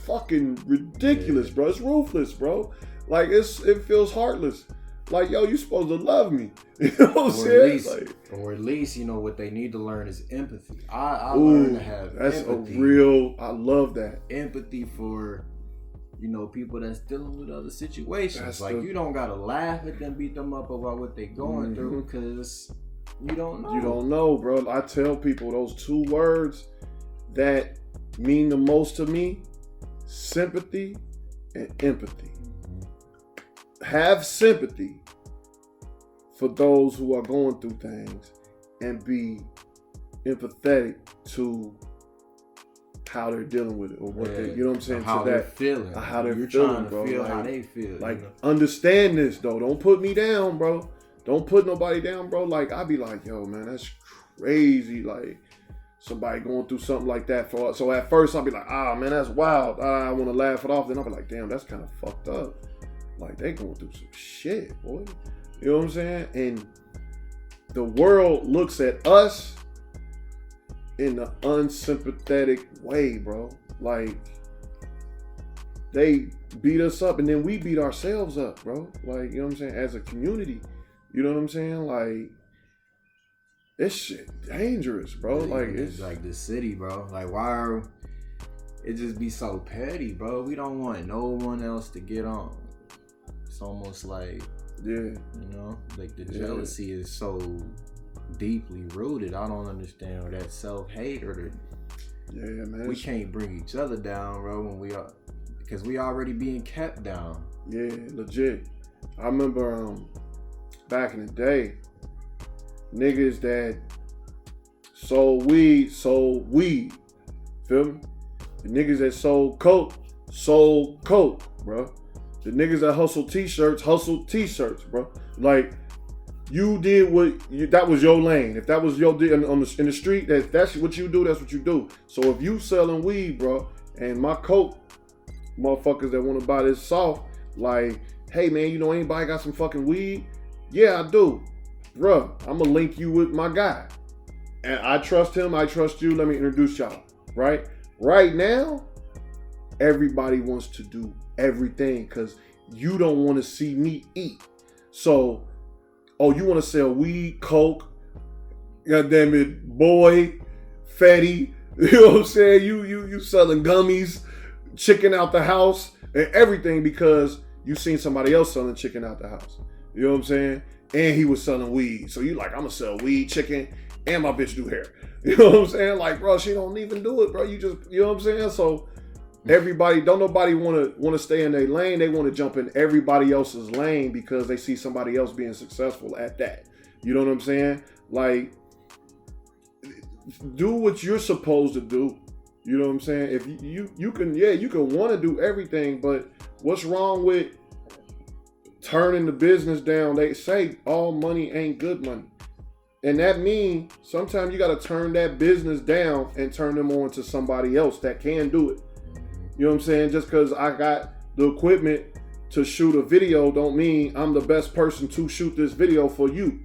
fucking ridiculous, bro. It's ruthless, bro. Like, it feels heartless. Like, yo, you supposed to love me. You know what I'm saying? Or at least, what they need to learn is empathy. I learned to have empathy. I love that. Empathy for, people that's dealing with other situations. You don't got to laugh at them, beat them up about what they going through, because you don't know. You don't know, bro. I tell people those two words that mean the most to me, sympathy and empathy. Have sympathy for those who are going through things and be empathetic to how they're dealing with it or what they, you know what I'm saying? How they're feeling. How they're You're feeling, trying to bro. feel like, how they feel. Like, understand this though. Don't put me down, bro. Don't put nobody down, bro. Like, I be like, yo, man, that's crazy. Like, somebody going through something like that. So at first I'll be like, man, that's wild. I want to laugh it off. Then I'll be like, damn, that's kind of fucked up. Like, they going through some shit, boy. You know what I'm saying? And the world looks at us in an unsympathetic way, bro. Like, they beat us up and then we beat ourselves up, bro. Like, you know what I'm saying? As a community. You know what I'm saying? Like, this shit dangerous, bro. Like, it's like the city, bro. Like, why it just be so petty, bro? We don't want no one else to get on. It's almost like, like the jealousy is so deeply rooted. I don't understand, or that self-hate, or man. We can't bring each other down, bro, because we already being kept down. Yeah, legit. I remember back in the day, niggas that sold weed, sold weed. Feel me? The niggas that sold coke, bro. The niggas that hustled t-shirts, bro. Like, you did that was your lane. If that was your deal in the street, that's what you do, that's what you do. So if you selling weed, bro, and my coke motherfuckers that want to buy this soft, like, hey man, you know anybody got some fucking weed? Yeah, I do. Bruh, I'm gonna link you with my guy. And I trust him, I trust you, let me introduce y'all, right? Right now, everybody wants to do everything because you don't want to see me eat. So, you want to sell weed, coke, goddamn it, boy, fatty, you know what I'm saying? You selling gummies, chicken out the house, and everything because you seen somebody else selling chicken out the house. You know what I'm saying? And he was selling weed. So you like, I'm gonna sell weed, chicken, and my bitch do hair. You know what I'm saying? Like, bro, she don't even do it, bro. You know what I'm saying? So don't nobody want to stay in their lane. They want to jump in everybody else's lane because they see somebody else being successful at that. You know what I'm saying? Like, do what you're supposed to do. You know what I'm saying? If you can want to do everything, but what's wrong with turning the business down? They say all money ain't good money. And that means sometimes you got to turn that business down and turn them on to somebody else that can do it. You know what I'm saying? Just because I got the equipment to shoot a video don't mean I'm the best person to shoot this video for you.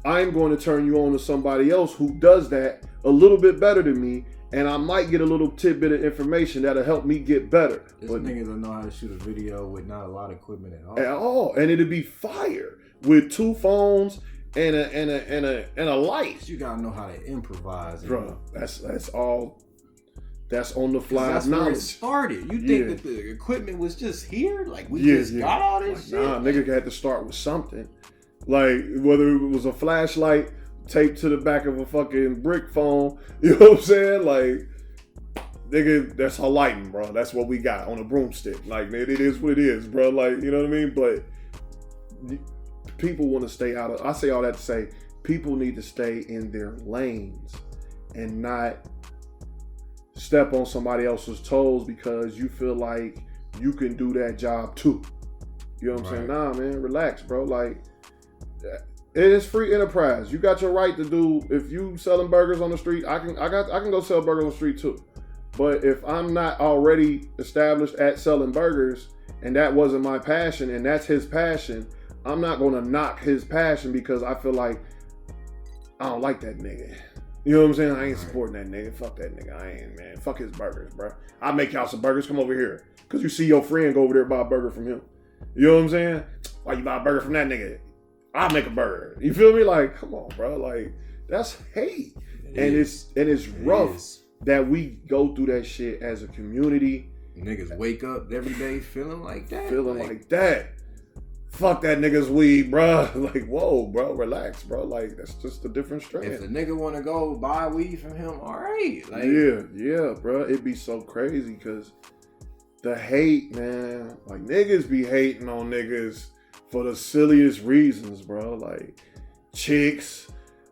I'm going to turn you on to somebody else who does that a little bit better than me, and I might get a little tidbit of information that'll help me get better. But niggas don't know how to shoot a video with not a lot of equipment at all. At all. And it'll be fire with 2 phones and a light. You gotta know how to improvise. Bro, that's all. That's on the fly that's knowledge. Where it started. You think that the equipment was just here? Like we just got all this shit? Nah, nigga had to start with something. Like whether it was a flashlight taped to the back of a fucking brick phone. You know what I'm saying? Like, nigga, that's our lighting, bro. That's what we got on a broomstick. Like, man, it is what it is, bro. Like, you know what I mean? But people want to stay out of. I say all that to say people need to stay in their lanes and not step on somebody else's toes because you feel like you can do that job too. You know what I'm saying? Nah, man, relax, bro. Like, it is free enterprise. You got your right to do. If you selling burgers on the street, I can go sell burgers on the street too. But if I'm not already established at selling burgers and that wasn't my passion and that's his passion, I'm not gonna knock his passion because I feel like I don't like that nigga. You know what I'm saying? I ain't supporting that nigga. Fuck that nigga. I ain't, man. Fuck his burgers, bro. I make y'all some burgers. Come over here. Because you see your friend go over there and buy a burger from him. You know what I'm saying? Why you buy a burger from that nigga? I'll make a burger. You feel me? Like, come on, bro. Like, that's hate. It's rough that we go through that shit as a community. Niggas wake up every day feeling like that. Fuck that nigga's weed, bro. Like, whoa, bro, relax, bro. Like, that's just a different strand. If the nigga want to go buy weed from him, all right. Like, yeah, bro. It'd be so crazy because the hate, man. Like, niggas be hating on niggas for the silliest reasons, bro. Like, chicks,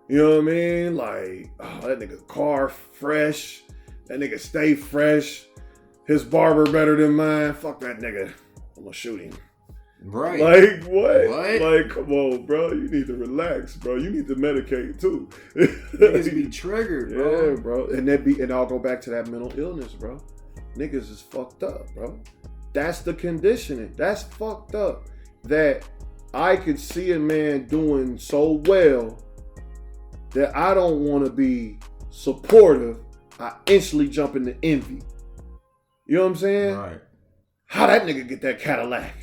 you know what I mean? Like, oh, that nigga car fresh. That nigga stay fresh. His barber better than mine. Fuck that nigga. I'm gonna shoot him. Right. Like, what? Like, come on, bro. You need to relax, bro. You need to medicate, too. Niggas be triggered, bro. Yeah, bro. And I'll go back to that mental illness, bro. Niggas is fucked up, bro. That's the conditioning. That's fucked up. That I could see a man doing so well that I don't want to be supportive. I instantly jump into envy. You know what I'm saying? Right. How that nigga get that Cadillac?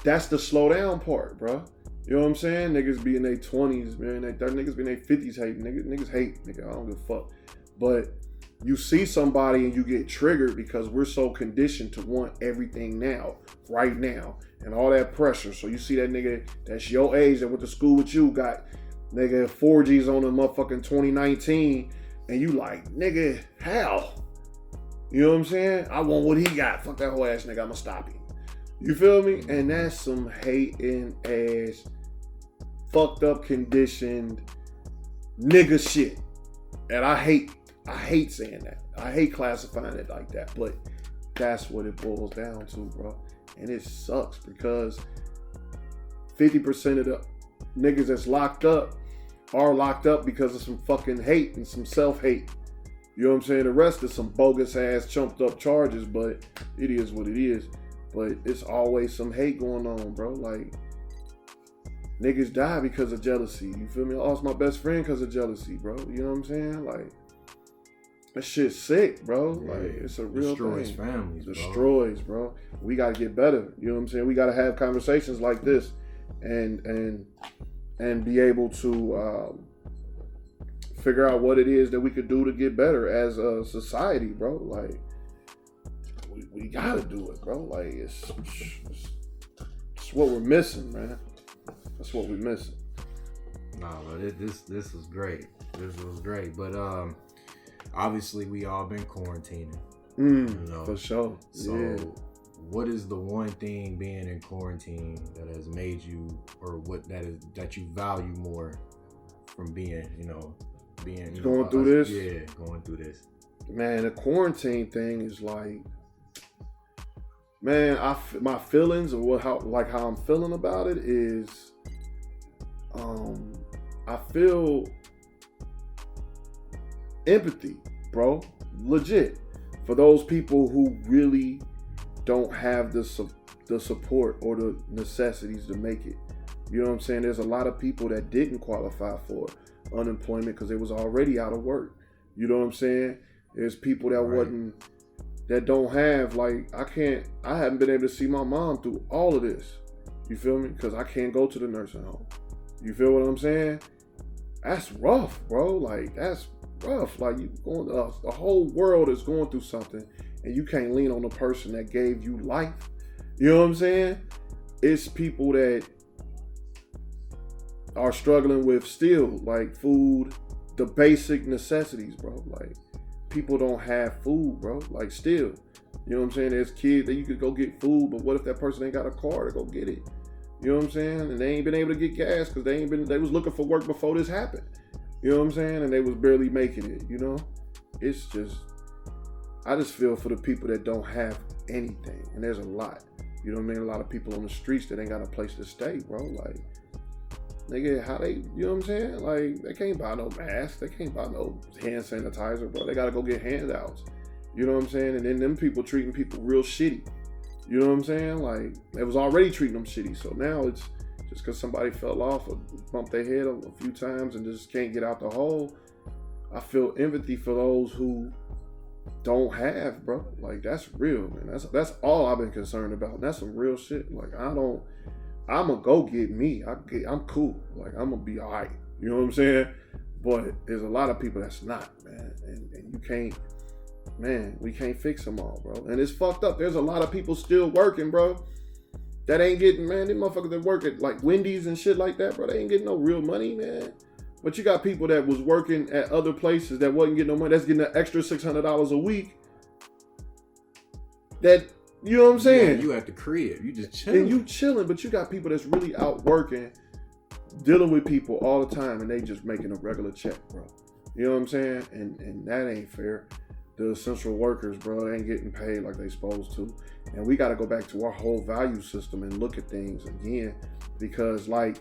That's the slow down part, bro. You know what I'm saying? Niggas be in their 20s, man. Niggas be in their 50s hating. Niggas hate. Nigga, I don't give a fuck. But you see somebody and you get triggered because we're so conditioned to want everything now, right now, and all that pressure. So you see that nigga that's your age that went to school with you got nigga 4Gs on a motherfucking 2019, and you like, nigga, how? You know what I'm saying? I want what he got. Fuck that whole ass nigga. I'ma stop him. You feel me? And that's some hating ass, fucked up, conditioned nigga shit. And I hate saying that. I hate classifying it like that, but that's what it boils down to, bro. And it sucks because 50% of the niggas that's locked up are locked up because of some fucking hate and some self-hate. You know what I'm saying? The rest is some bogus ass chumped up charges, but it is what it is. But it's always some hate going on, bro. Like, niggas die because of jealousy. You feel me? I lost my best friend because of jealousy, bro. You know what I'm saying? Like, that shit's sick, bro. Yeah, like, it's a real destroys thing. Families, destroys, bro. We gotta get better. You know what I'm saying? We gotta have conversations like this, and be able to figure out what it is that we could do to get better as a society, bro. Like, we gotta do it, bro. Like, it's what we're missing, man. That's what we're missing. Nah, but this was great. This was great. But obviously we all been quarantining. You know? For sure. So what is the one thing being in quarantine that has made you, or that you value more from being going through this? Yeah, going through this. Man, the quarantine thing is like, man, my feelings or how I'm feeling about it is, I feel empathy, bro, legit, for those people who really don't have the support or the necessities to make it. You know what I'm saying? There's a lot of people that didn't qualify for unemployment because they was already out of work. You know what I'm saying? There's people that that don't have, like, I haven't been able to see my mom through all of this. You feel me? Because I can't go to the nursing home. You feel what I'm saying? That's rough, bro. Like, that's rough. Like, the whole world is going through something, and you can't lean on the person that gave you life. You know what I'm saying? It's people that are struggling with still, like, food, the basic necessities, bro. Like, people don't have food, bro. Like, still. You know what I'm saying? There's kids that you could go get food, but what if that person ain't got a car to go get it? You know what I'm saying? And they ain't been able to get gas because they was looking for work before this happened. You know what I'm saying? And they was barely making it, you know? It's just, I just feel for the people that don't have anything. And there's a lot. You know what I mean? A lot of people on the streets that ain't got a place to stay, bro. Like, nigga, how they, you know what I'm saying? Like, they can't buy no mask. They can't buy no hand sanitizer, bro. They got to go get handouts. You know what I'm saying? And then them people treating people real shitty. You know what I'm saying? Like, they was already treating them shitty. So now it's just because somebody fell off or bumped their head a few times and just can't get out the hole. I feel empathy for those who don't have, bro. Like, that's real, man. That's all I've been concerned about. That's some real shit. Like, I'm gonna go get me. I'm cool. Like, I'm gonna be all right. You know what I'm saying? But there's a lot of people that's not, man. And you can't, man, we can't fix them all, bro. And it's fucked up. There's a lot of people still working, bro, that ain't getting, man, them motherfuckers that work at, like, Wendy's and shit like that, bro, they ain't getting no real money, man. But you got people that was working at other places that wasn't getting no money, that's getting an extra $600 a week. That, you know what I'm saying? Yeah, you at the crib, you just chilling. And you chilling, but you got people that's really out working, dealing with people all the time, and they just making a regular check, bro. You know what I'm saying? And that ain't fair. The essential workers, bro, they ain't getting paid like they supposed to. And we got to go back to our whole value system and look at things again, because, like,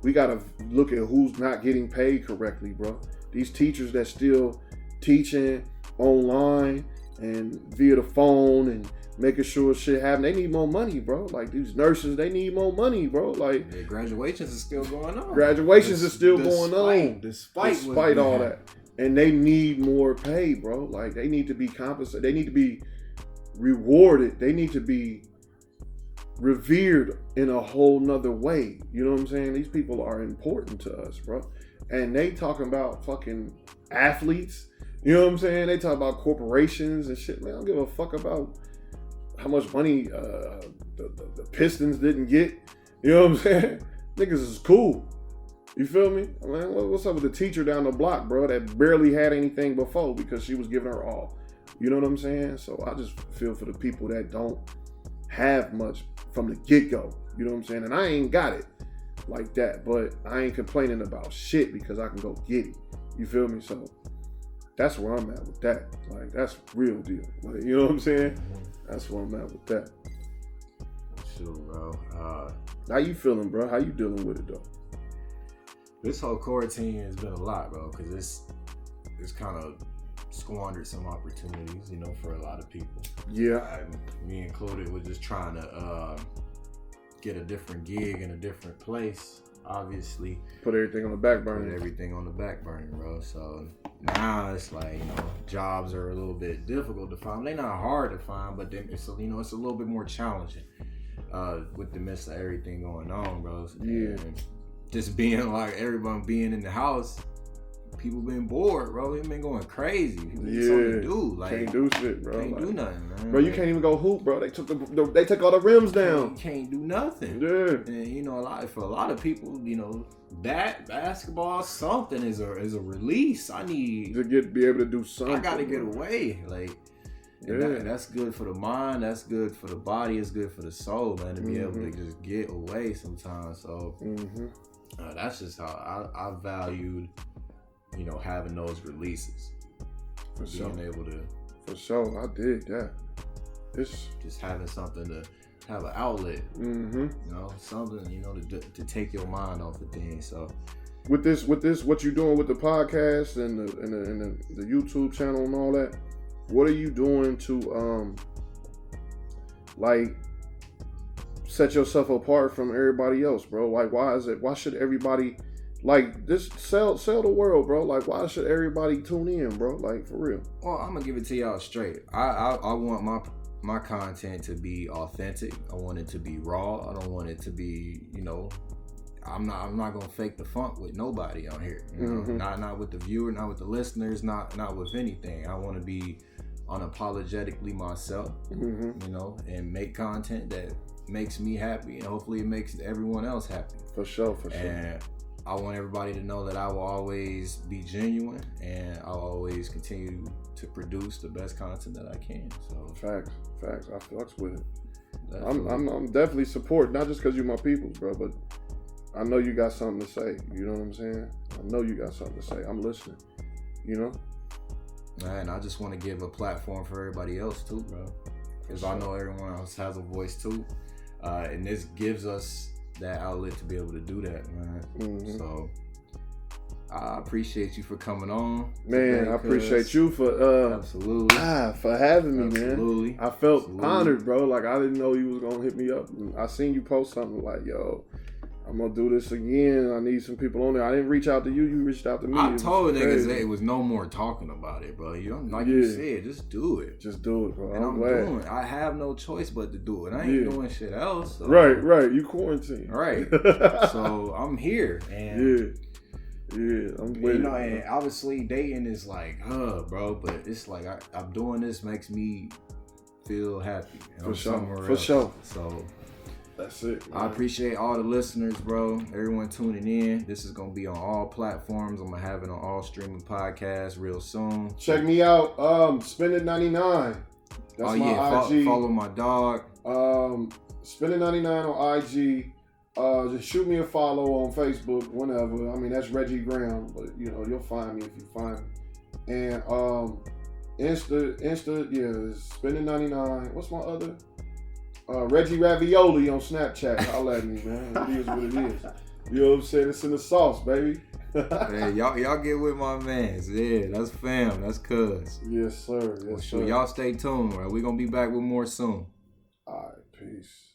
we got to look at who's not getting paid correctly, bro. These teachers that still teaching online and via the phone and making sure shit happen, they need more money, bro. Like, these nurses, they need more money, bro. Like, yeah, graduations is still going on. Graduations is still going on. Despite all that. And they need more pay, bro. Like, they need to be compensated. They need to be rewarded. They need to be revered in a whole nother way. You know what I'm saying? These people are important to us, bro. And they talking about fucking athletes. You know what I'm saying? They talk about corporations and shit. Man, I don't give a fuck about how much money the Pistons didn't get. You know what I'm saying? Niggas is cool. You feel me? I mean, what's up with the teacher down the block, bro, that barely had anything before because she was giving her all? You know what I'm saying? So I just feel for the people that don't have much from the get-go. You know what I'm saying? And I ain't got it like that, but I ain't complaining about shit because I can go get it. You feel me? So That's where I'm at with that. Like, that's real deal. Like, you know what I'm saying? That's where I'm at with that. Sure, bro. How you feeling, bro? How you dealing with it, though? This whole quarantine has been a lot, bro, because it's kind of squandered some opportunities, you know, for a lot of people. Yeah. Me included, we're just trying to get a different gig in a different place. Obviously, Put everything on the back burner. Put everything on the back burner, bro. So now it's like, you know, jobs are a little bit difficult to find. They're not hard to find, but then it's, you know, it's a little bit more challenging with the midst of everything going on, bro. Yeah. And just being like everyone being in the house, people been bored, bro. They've been going crazy. People need something to do. Like, can't do shit, bro. Can't do nothing, man. Bro, you can't even go hoop, bro. They took they took all the rims down. Can't do nothing. Yeah. And you know, for a lot of people, you know, that basketball something is a release. I need to be able to do something. I gotta get away. Like, that's good for the mind. That's good for the body. It's good for the soul, man. To be able to just get away sometimes. So that's just how I valued, you know, having those releases. For sure. Being able to. For sure, I dig that. It's just having something to have an outlet. You know, something, you know, to take your mind off of things. So with this, what you doing with the podcast and the YouTube channel and all that? What are you doing to like set yourself apart from everybody else, bro? Like, why should everybody like this sell the world, bro? Like, why should everybody tune in, bro? Like, for real. Well, I'm gonna give it to y'all straight. I want my content to be authentic. I want it to be raw. I don't want it to be, you know, I'm not gonna fake the funk with nobody on here. You know? Not with the viewer, not with the listeners, not with anything. I want to be unapologetically myself, you know, and make content that makes me happy, and hopefully it makes everyone else happy. For sure. And I want everybody to know that I will always be genuine, and I'll always continue to produce the best content that I can. So facts. I fucks with it. I'm definitely support, not just because you're my peoples, bro, but I know you got something to say. You know what I'm saying? I know you got something to say. I'm listening. You know. And I just want to give a platform for everybody else too, bro, because I know everyone else has a voice too, and this gives us that outlet to be able to do that, man. So I appreciate you for coming on, man. Today, I appreciate you for absolutely for having me, man. I felt honored, bro. Like, I didn't know you was gonna hit me up. I seen you post something like, "Yo, I'm gonna do this again. I need some people on there." I didn't reach out to you. You reached out to me. I told niggas that it was no more talking about it, bro. You know, like you said, just do it. Just do it, bro. And I'm doing it. I have no choice but to do it. I ain't doing shit else. So. Right. You quarantine. Right. So I'm here, and I'm with you know, and obviously dating is like, bro, but it's like I'm doing this makes me feel happy. For sure. So. That's it, man. I appreciate all the listeners, bro. Everyone tuning in. This is going to be on all platforms. I'm going to have it on all streaming podcasts real soon. Check me out. Spendit99. That's my IG. Follow my dog. Spendit99 on IG. Just shoot me a follow on Facebook whenever. I mean, that's Reggie Graham, but you know, you'll find me if you find me. And Insta, it's Spendit99. What's my other? Reggie Ravioli on Snapchat. Holla at me, man. It is what it is. You know what I'm saying? It's in the sauce, baby. Hey, y'all get with my mans. Yeah, that's fam. That's cuz. Yes, sir. Yes, sir. Y'all stay tuned, right? We're going to be back with more soon. All right. Peace.